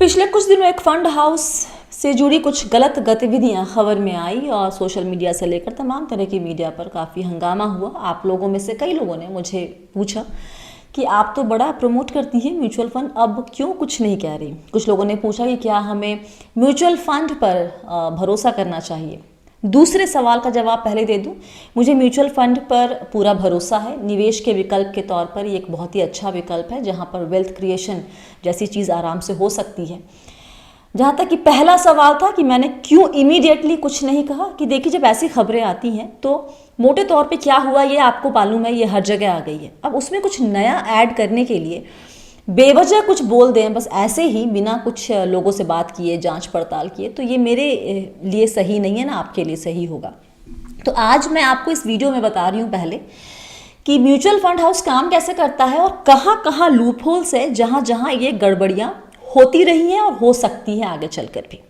पिछले कुछ दिनों एक फंड हाउस से जुड़ी कुछ गलत गतिविधियां खबर में आई और सोशल मीडिया से लेकर तमाम तरह की मीडिया पर काफ़ी हंगामा हुआ। आप लोगों में से कई लोगों ने मुझे पूछा कि आप तो बड़ा प्रमोट करती हैं म्यूचुअल फंड, अब क्यों कुछ नहीं कह रही। कुछ लोगों ने पूछा कि क्या हमें म्यूचुअल फंड पर भरोसा करना चाहिए। दूसरे सवाल का जवाब पहले दे दूं, मुझे म्यूचुअल फंड पर पूरा भरोसा है। निवेश के विकल्प के तौर पर ये एक बहुत ही अच्छा विकल्प है जहां पर वेल्थ क्रिएशन जैसी चीज़ आराम से हो सकती है। जहाँ तक कि पहला सवाल था कि मैंने क्यों इमीडिएटली कुछ नहीं कहा, कि देखिए जब ऐसी खबरें आती हैं तो मोटे तौर पे क्या हुआ ये आपको मालूम है, ये हर जगह आ गई है। अब उसमें कुछ नया ऐड करने के लिए बेवजह कुछ बोल दें बस ऐसे ही बिना कुछ लोगों से बात किए, जांच पड़ताल किए, तो ये मेरे लिए सही नहीं है, ना आपके लिए सही होगा। तो आज मैं आपको इस वीडियो में बता रही हूँ पहले कि म्यूचुअल फंड हाउस काम कैसे करता है और कहाँ कहाँ लूप होल्स है जहाँ जहाँ ये गड़बड़ियाँ होती रही हैं और हो सकती है आगे चलकर भी।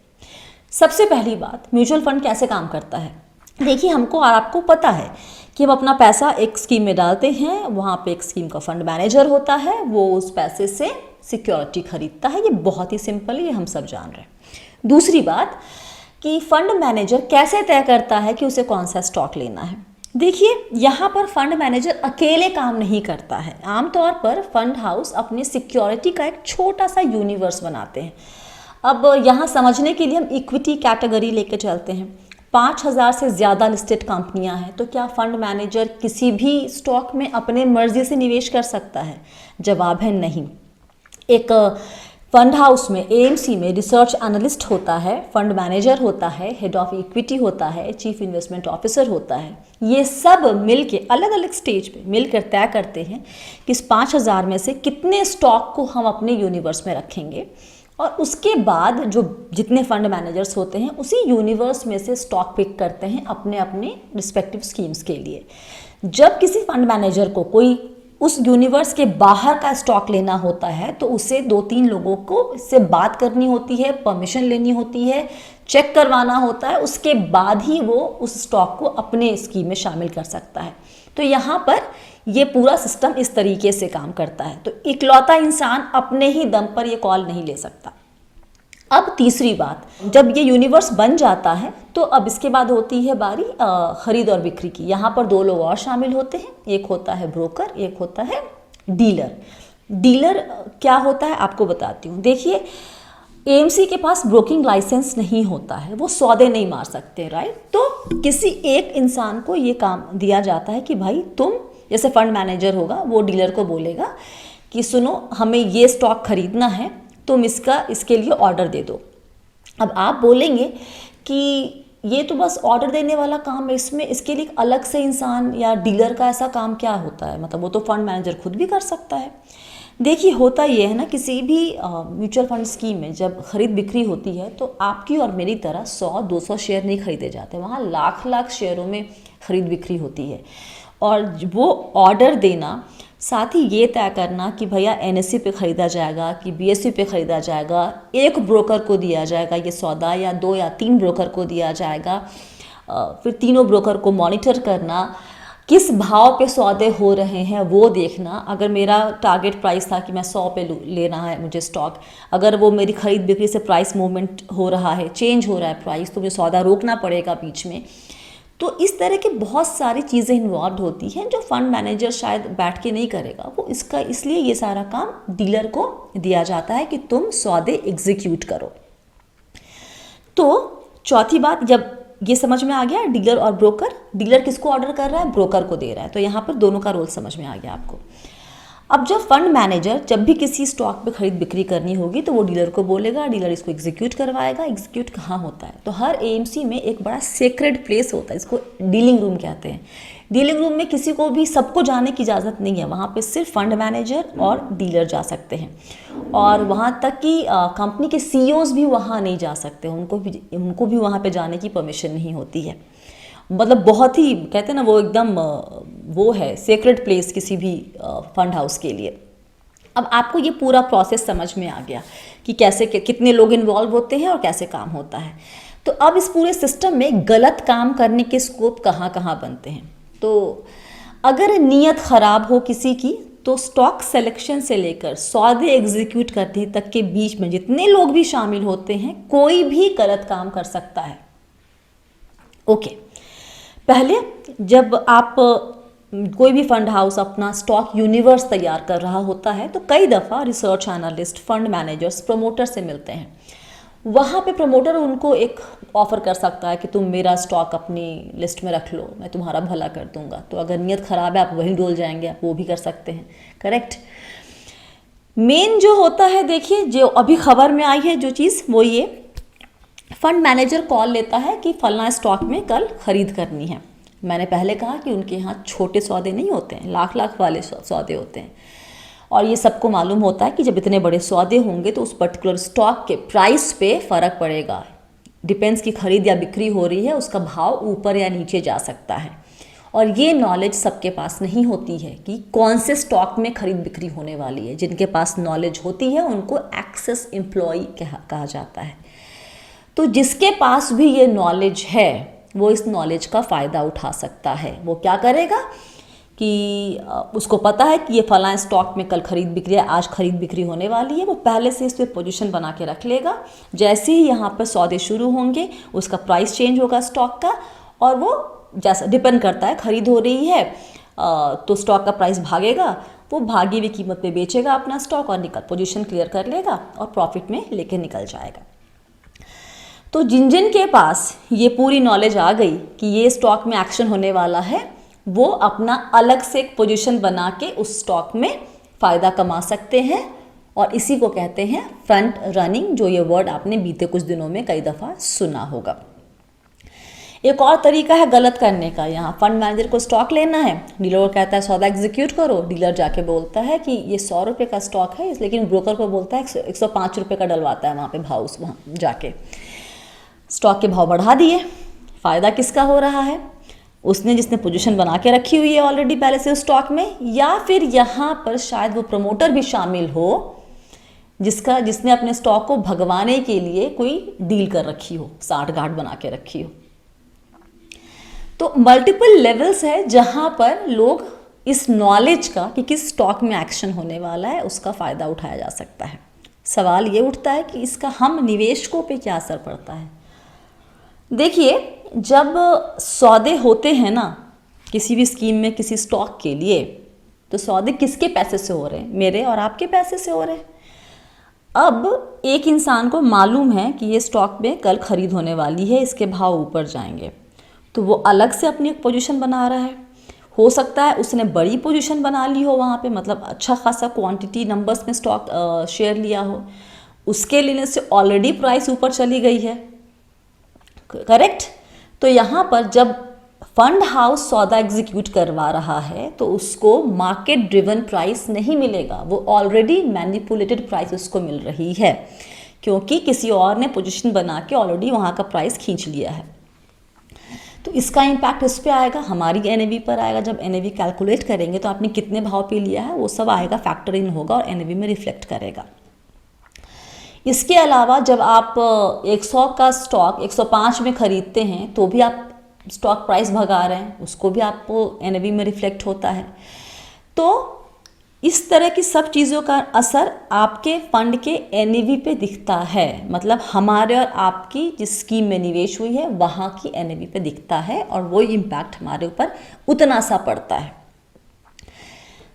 सबसे पहली बात, म्यूचुअल फंड कैसे काम करता है। देखिए हमको और आपको पता है कि हम अपना पैसा एक स्कीम में डालते हैं, वहाँ पे एक स्कीम का फंड मैनेजर होता है, वो उस पैसे से सिक्योरिटी खरीदता है। ये बहुत ही सिंपल है, ये हम सब जान रहे हैं। दूसरी बात कि फंड मैनेजर कैसे तय करता है कि उसे कौन सा स्टॉक लेना है। देखिए यहाँ पर फंड मैनेजर अकेले काम नहीं करता है। आमतौर पर फंड हाउस अपने सिक्योरिटी का एक छोटा सा यूनिवर्स बनाते हैं। अब यहाँ समझने के लिए हम इक्विटी कैटेगरी लेके चलते हैं। 5000 से ज़्यादा लिस्टेड कंपनियां हैं, तो क्या फंड मैनेजर किसी भी स्टॉक में अपने मर्जी से निवेश कर सकता है? जवाब है नहीं। एक फंड हाउस में, एएमसी में रिसर्च एनालिस्ट होता है, फंड मैनेजर होता है, हेड ऑफ इक्विटी होता है, चीफ इन्वेस्टमेंट ऑफिसर होता है। ये सब मिलके अलग अलग स्टेज पे मिलकर तय करते हैं कि इस 5000 में से कितने स्टॉक को हम अपने यूनिवर्स में रखेंगे, और उसके बाद जो जितने फंड मैनेजर्स होते हैं उसी यूनिवर्स में से स्टॉक पिक करते हैं अपने अपने रिस्पेक्टिव स्कीम्स के लिए। जब किसी फंड मैनेजर को कोई उस यूनिवर्स के बाहर का स्टॉक लेना होता है तो उसे 2-3 लोगों को इससे बात करनी होती है, परमिशन लेनी होती है, चेक करवाना होता है, उसके बाद ही वो उस स्टॉक को अपने स्कीम में शामिल कर सकता है। तो यहाँ पर ये पूरा सिस्टम इस तरीके से काम करता है। तो इकलौता इंसान अपने ही दम पर ये कॉल नहीं ले सकता। अब तीसरी बात, जब ये यूनिवर्स बन जाता है तो अब इसके बाद होती है बारी खरीद और बिक्री की। यहाँ पर 2 लोग और शामिल होते हैं, एक होता है ब्रोकर, एक होता है डीलर। डीलर क्या होता है आपको बताती हूँ। देखिए एएमसी के पास ब्रोकिंग लाइसेंस नहीं होता है, वो सौदे नहीं मार सकते, राइट। तो किसी एक इंसान को ये काम दिया जाता है कि भाई तुम, जैसे फंड मैनेजर होगा वो डीलर को बोलेगा कि सुनो हमें ये स्टॉक खरीदना है, तुम इसके लिए ऑर्डर दे दो। अब आप बोलेंगे कि ये तो बस ऑर्डर देने वाला काम है, इसमें इसके लिए अलग से इंसान या डीलर का ऐसा काम क्या होता है, मतलब वो तो फंड मैनेजर खुद भी कर सकता है। देखिए होता ये है ना, किसी भी म्यूचुअल फंड स्कीम में जब खरीद बिक्री होती है तो आपकी और मेरी तरह 100-200 शेयर नहीं खरीदे जाते, वहाँ लाख शेयरों में खरीद बिक्री होती है। और वो ऑर्डर देना, साथ ही ये तय करना कि भैया एनएससी पे ख़रीदा जाएगा कि बीएससी पे ख़रीदा जाएगा, एक ब्रोकर को दिया जाएगा ये सौदा या 2 या 3 ब्रोकर को दिया जाएगा, फिर तीनों ब्रोकर को मॉनिटर करना, किस भाव पे सौदे हो रहे हैं वो देखना। अगर मेरा टारगेट प्राइस था कि मैं 100 पे लेना है मुझे स्टॉक, अगर वो मेरी खरीद बिक्री से प्राइस मूवमेंट हो रहा है, चेंज हो रहा है प्राइस, तो मुझे सौदा रोकना पड़ेगा बीच में। तो इस तरह की बहुत सारी चीज़ें इन्वॉल्व होती हैं जो फंड मैनेजर शायद बैठ के नहीं करेगा, वो इसलिए ये सारा काम डीलर को दिया जाता है कि तुम सौदे एग्जीक्यूट करो। तो चौथी बात, जब ये समझ में आ गया डीलर और ब्रोकर, डीलर किसको ऑर्डर कर रहा है, ब्रोकर को दे रहा है, तो यहाँ पर दोनों का रोल समझ में आ गया आपको। अब जब फंड मैनेजर जब भी किसी स्टॉक पे खरीद बिक्री करनी होगी तो वो डीलर को बोलेगा, डीलर इसको एग्जीक्यूट करवाएगा। एग्जीक्यूट कहाँ होता है, तो हर एएमसी में एक बड़ा सेक्रेड प्लेस होता है, इसको डीलिंग रूम कहते हैं। डीलिंग रूम में किसी को भी सबको जाने की इजाज़त नहीं है, वहाँ पे सिर्फ फंड मैनेजर और डीलर जा सकते हैं, और वहाँ तक कि कंपनी के सीईओज भी वहाँ नहीं जा सकते, उनको भी वहाँ पे जाने की परमिशन नहीं होती है। मतलब बहुत ही कहते हैं ना वो एकदम वो है सेक्रेट प्लेस किसी भी फंड हाउस के लिए। अब आपको ये पूरा प्रोसेस समझ में आ गया कि कैसे कितने लोग इन्वॉल्व होते हैं और कैसे काम होता है। तो अब इस पूरे सिस्टम में गलत काम करने के स्कोप कहाँ कहाँ बनते हैं। तो अगर नीयत ख़राब हो किसी की तो स्टॉक सिलेक्शन से लेकर सौदे एग्जीक्यूट करने तक के बीच में जितने लोग भी शामिल होते हैं, कोई भी गलत काम कर सकता है। ओके, पहले जब आप कोई भी फंड हाउस अपना स्टॉक यूनिवर्स तैयार कर रहा होता है तो कई दफ़ा research analyst, fund managers, promoter से मिलते हैं। वहाँ पे प्रमोटर उनको एक ऑफ़र कर सकता है कि तुम मेरा स्टॉक अपनी लिस्ट में रख लो, मैं तुम्हारा भला कर दूंगा। तो अगर नीयत ख़राब है आप वहीं डोल जाएंगे, आप वो भी कर सकते हैं। करेक्ट। मेन जो होता है, देखिए जो अभी खबर में आई है जो चीज़, वो ये फंड मैनेजर कॉल लेता है कि फलना स्टॉक में कल खरीद करनी है। मैंने पहले कहा कि उनके यहाँ छोटे सौदे नहीं होते हैं, लाख लाख वाले सौदे होते हैं। और ये सबको मालूम होता है कि जब इतने बड़े सौदे होंगे तो उस पर्टिकुलर स्टॉक के प्राइस पे फ़र्क पड़ेगा। डिपेंड्स की खरीद या बिक्री हो रही है, उसका भाव ऊपर या नीचे जा सकता है। और ये नॉलेज सबके पास नहीं होती है कि कौन से स्टॉक में खरीद बिक्री होने वाली है। जिनके पास नॉलेज होती है उनको एक्सेस एम्प्लॉय कहा जाता है। तो जिसके पास भी ये नॉलेज है वो इस नॉलेज का फ़ायदा उठा सकता है। वो क्या करेगा कि उसको पता है कि ये फलां स्टॉक में कल खरीद बिक्री है, आज खरीद बिक्री होने वाली है, वो पहले से इस पर पोजीशन बना के रख लेगा। जैसे ही यहाँ पर सौदे शुरू होंगे उसका प्राइस चेंज होगा स्टॉक का, और वो जैसा डिपेंड करता है, खरीद हो रही है तो स्टॉक का प्राइस भागेगा, वो भागी हुई कीमत पे बेचेगा अपना स्टॉक और पोजीशन क्लियर कर लेगा और प्रॉफिट में लेके निकल जाएगा। तो जिन जिन के पास ये पूरी नॉलेज आ गई कि ये स्टॉक में एक्शन होने वाला है, वो अपना अलग से एक पोजीशन बना के उस स्टॉक में फ़ायदा कमा सकते हैं। और इसी को कहते हैं फ्रंट रनिंग, जो ये वर्ड आपने बीते कुछ दिनों में कई दफ़ा सुना होगा। एक और तरीका है गलत करने का। यहाँ फंड मैनेजर को स्टॉक लेना है, डीलर कहता है सौदा एग्जीक्यूट करो, डीलर जाके बोलता है कि ये 100 रुपये का स्टॉक है, लेकिन ब्रोकर को बोलता है 105 रुपये का डलवाता है वहाँ पे भाव, वहाँ जाके स्टॉक के भाव बढ़ा दिए। फ़ायदा किसका हो रहा है? उसने, जिसने पोजीशन बना के रखी हुई है ऑलरेडी पहले से उस स्टॉक में, या फिर यहाँ पर शायद वो प्रमोटर भी शामिल हो जिसने अपने स्टॉक को भगवाने के लिए कोई डील कर रखी हो, साठ गांठ बना के रखी हो। तो मल्टीपल लेवल्स है जहाँ पर लोग इस नॉलेज का कि किस स्टॉक में एक्शन होने वाला है उसका फ़ायदा उठाया जा सकता है। सवाल ये उठता है कि इसका हम निवेशकों पे क्या असर पड़ता है। देखिए, जब सौदे होते हैं ना किसी भी स्कीम में किसी स्टॉक के लिए, तो सौदे किसके पैसे से हो रहे हैं? मेरे और आपके पैसे से हो रहे हैं। अब एक इंसान को मालूम है कि ये स्टॉक में कल खरीद होने वाली है, इसके भाव ऊपर जाएंगे, तो वो अलग से अपनी एक पोजीशन बना रहा है। हो सकता है उसने बड़ी पोजीशन बना ली हो वहाँ पे, मतलब अच्छा खासा क्वांटिटी नंबर्स में स्टॉक शेयर लिया हो, उसके लेने से ऑलरेडी प्राइस ऊपर चली गई है। करेक्ट। तो यहाँ पर जब फंड हाउस सौदा एग्जीक्यूट करवा रहा है तो उसको मार्केट ड्रिवन प्राइस नहीं मिलेगा, वो ऑलरेडी मैनिपुलेटेड प्राइस उसको मिल रही है, क्योंकि किसी और ने पोजीशन बना के ऑलरेडी वहाँ का प्राइस खींच लिया है। तो इसका इम्पैक्ट इस पे आएगा, हमारी एनएवी पर आएगा। जब एनएवी कैलकुलेट करेंगे तो आपने कितने भाव पे लिया है वो सब आएगा, फैक्टर इन होगा और एनएवी में रिफ्लेक्ट करेगा। इसके अलावा जब आप 100 का स्टॉक 105 में खरीदते हैं तो भी आप स्टॉक प्राइस भगा रहे हैं, उसको भी आपको एनएवी में रिफ्लेक्ट होता है। तो इस तरह की सब चीज़ों का असर आपके फंड के एनएवी पे दिखता है, मतलब हमारे और आपकी जिस स्कीम में निवेश हुई है वहाँ की एनएवी पे दिखता है, और वो इम्पैक्ट हमारे ऊपर उतना सा पड़ता है।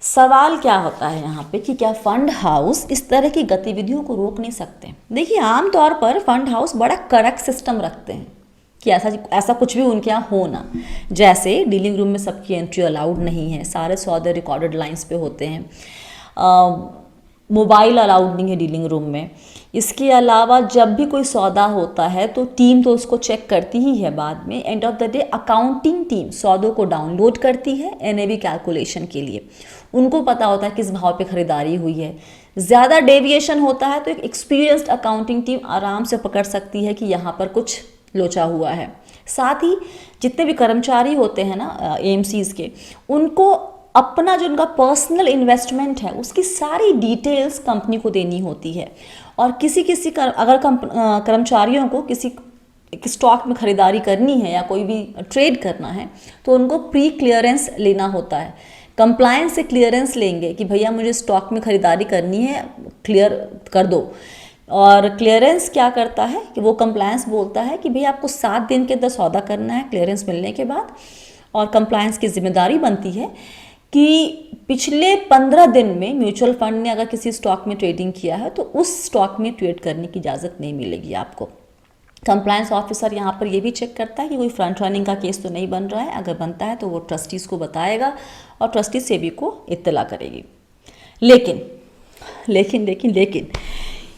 सवाल क्या होता है यहाँ पे कि क्या फंड हाउस इस तरह की गतिविधियों को रोक नहीं सकते? देखिए, आमतौर पर फंड हाउस बड़ा कड़क सिस्टम रखते हैं कि ऐसा कुछ भी उनके यहाँ हो ना। जैसे डीलिंग रूम में सबकी एंट्री अलाउड नहीं है, सारे सौदे रिकॉर्डेड लाइंस पे होते हैं, मोबाइल अलाउड नहीं है डीलिंग रूम में। इसके अलावा जब भी कोई सौदा होता है तो टीम तो उसको चेक करती ही है, बाद में end of the day accounting team सौदों को डाउनलोड करती है एनएवी कैलकुलेशन के लिए। उनको पता होता है किस भाव पे खरीदारी हुई है। ज़्यादा डेविएशन होता है तो एक एक्सपीरियंस्ड अकाउंटिंग टीम आराम से पकड़ सकती है कि यहाँ पर कुछ लोचा हुआ है। साथ ही जितने भी कर्मचारी होते हैं ना एएमसीज के, उनको अपना जो उनका पर्सनल इन्वेस्टमेंट है उसकी सारी डिटेल्स कंपनी को देनी होती है। और अगर कर्मचारियों को किसी स्टॉक में खरीदारी करनी है या कोई भी ट्रेड करना है तो उनको प्री क्लियरेंस लेना होता है। कंप्लायंस से क्लियरेंस लेंगे कि भैया मुझे स्टॉक में खरीदारी करनी है, क्लियर कर दो। और क्लियरेंस क्या करता है कि वो कंप्लायंस बोलता है कि भैया आपको 7 दिन के अंदर सौदा करना है क्लियरेंस मिलने के बाद। और कंप्लायंस की जिम्मेदारी बनती है कि पिछले 15 दिन में म्यूचुअल फंड ने अगर किसी स्टॉक में ट्रेडिंग किया है तो उस स्टॉक में ट्रेड करने की इजाज़त नहीं मिलेगी आपको। कंप्लायंस ऑफिसर यहाँ पर ये भी चेक करता है कि कोई फ्रंट रनिंग का केस तो नहीं बन रहा है, अगर बनता है तो वो ट्रस्टीज़ को बताएगा और ट्रस्टी सेबी को इत्तला करेगी। लेकिन लेकिन लेकिन लेकिन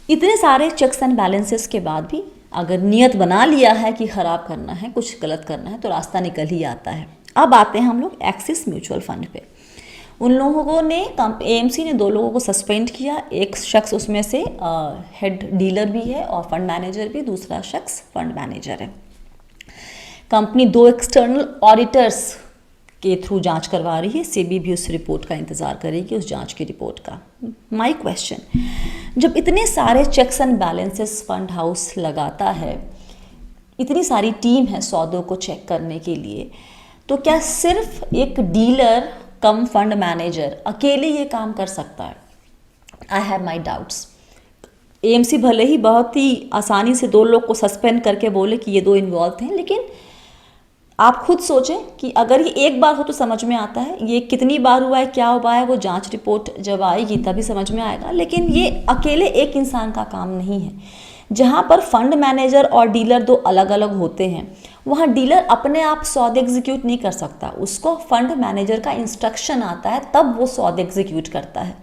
इतने सारे चेक्स एंड बैलेंसेस के बाद भी अगर नियत बना लिया है कि ख़राब करना है, कुछ गलत करना है, तो रास्ता निकल ही आता है। अब आते हैं हम लोग एक्सिस म्यूचुअल फंड पे। उन लोगों ने एएमसी ने 2 लोगों को सस्पेंड किया। एक शख्स उसमें से हेड डीलर भी है और फंड मैनेजर भी, दूसरा शख्स फंड मैनेजर है। कंपनी 2 एक्सटर्नल ऑडिटर्स के थ्रू जांच करवा रही है। सेबी भी उस रिपोर्ट का इंतज़ार करेगी, उस जांच की रिपोर्ट का। माय क्वेश्चन, जब इतने सारे checks and balances fund house लगाता है, इतनी सारी टीम है सौदों को चेक करने के लिए, तो क्या सिर्फ एक डीलर कम फंड मैनेजर अकेले ये काम कर सकता है? I have my doubts. AMC भले ही बहुत ही आसानी से 2 लोग को सस्पेंड करके बोले कि ये 2 इन्वॉल्व थे, लेकिन आप खुद सोचें कि अगर ये एक बार हो तो समझ में आता है, ये कितनी बार हुआ है, क्या हुआ है, वो जांच रिपोर्ट जब आएगी तभी समझ में आएगा। लेकिन ये अकेले एक इंसान का काम नहीं है। जहाँ पर फंड मैनेजर और डीलर 2 अलग अलग होते हैं, वहाँ डीलर अपने आप सौदे एग्जीक्यूट नहीं कर सकता, उसको फंड मैनेजर का इंस्ट्रक्शन आता है, तब वो सौदे एग्जीक्यूट करता है।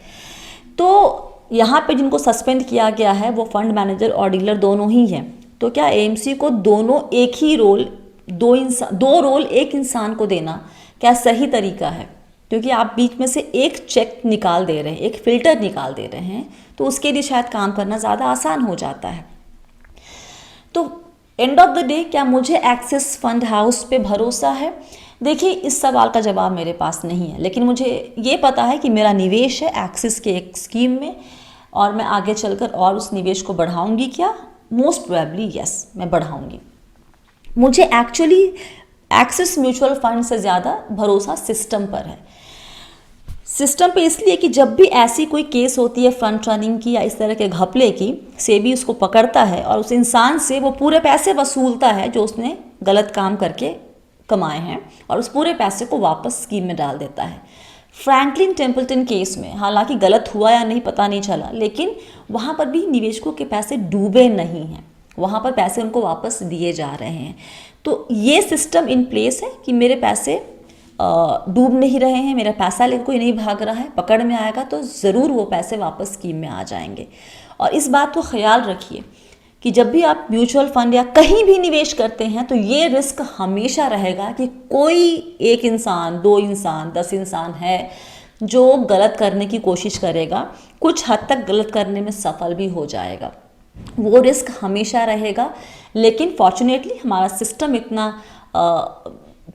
तो यहाँ पे जिनको सस्पेंड किया गया है वो फंड मैनेजर और डीलर दोनों ही हैं। तो क्या एएमसी को दोनों एक ही रोल, 2 रोल एक इंसान को देना क्या सही तरीका है? क्योंकि आप बीच में से एक चेक निकाल दे रहे हैं, एक फिल्टर निकाल दे रहे हैं, तो उसके लिए शायद काम करना ज़्यादा आसान हो जाता है। तो एंड ऑफ द डे क्या मुझे एक्सिस फंड हाउस पे भरोसा है? देखिए, इस सवाल का जवाब मेरे पास नहीं है, लेकिन मुझे ये पता है कि मेरा निवेश है एक्सिस के एक स्कीम में और मैं आगे चलकर और उस निवेश को बढ़ाऊंगी क्या? मोस्ट प्रोबेबली यस, मैं बढ़ाऊंगी। मुझे एक्चुअली एक्सिस म्यूचुअल फंड से ज़्यादा भरोसा सिस्टम पर है। सिस्टम पे इसलिए कि जब भी ऐसी कोई केस होती है फ्रंट रनिंग की या इस तरह के घपले की, सेबी उसको पकड़ता है और उस इंसान से वो पूरे पैसे वसूलता है जो उसने गलत काम करके कमाए हैं, और उस पूरे पैसे को वापस स्कीम में डाल देता है। फ्रैंकलिन टेम्पल्टन केस में हालांकि गलत हुआ या नहीं पता नहीं चला, लेकिन वहाँ पर भी निवेशकों के पैसे डूबे नहीं हैं, वहाँ पर पैसे उनको वापस दिए जा रहे हैं। तो ये सिस्टम इन प्लेस है कि मेरे पैसे डूब नहीं रहे हैं, मेरा पैसा लेकर कोई नहीं भाग रहा है, पकड़ में आएगा तो ज़रूर वो पैसे वापस स्कीम में आ जाएंगे। और इस बात को ख्याल रखिए कि जब भी आप म्यूचुअल फंड या कहीं भी निवेश करते हैं तो ये रिस्क हमेशा रहेगा कि कोई एक इंसान, 2 इंसान, 10 इंसान है जो गलत करने की कोशिश करेगा, कुछ हद तक गलत करने में सफल भी हो जाएगा। वो रिस्क हमेशा रहेगा। लेकिन फॉर्चुनेटली हमारा सिस्टम इतना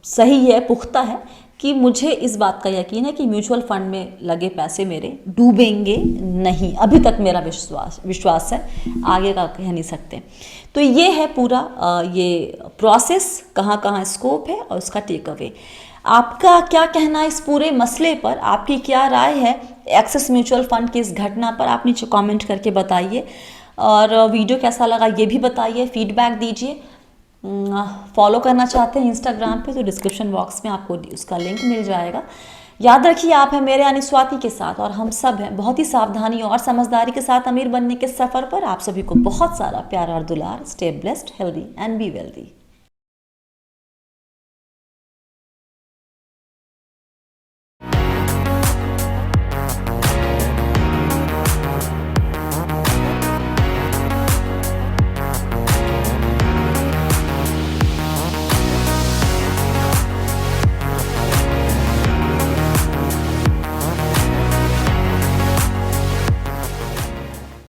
सही है, पुख्ता है कि मुझे इस बात का यकीन है कि म्यूचुअल फंड में लगे पैसे मेरे डूबेंगे नहीं। अभी तक मेरा विश्वास है, आगे का कह नहीं सकते। तो ये है पूरा ये प्रोसेस, कहाँ कहाँ स्कोप है और उसका टेक अवे। आपका क्या कहना है इस पूरे मसले पर? आपकी क्या राय है एक्सिस म्यूचुअल फंड की इस घटना पर? आप नीचे कमेंट करके बताइए और वीडियो कैसा लगा ये भी बताइए, फीडबैक दीजिए। फॉलो करना चाहते हैं इंस्टाग्राम पे तो डिस्क्रिप्शन बॉक्स में आपको उसका लिंक मिल जाएगा। याद रखिए, आप हैं मेरे यानी स्वाति के साथ और हम सब हैं बहुत ही सावधानी और समझदारी के साथ अमीर बनने के सफ़र पर। आप सभी को बहुत सारा प्यार और दुलार। Stay blessed, healthy and be wealthy.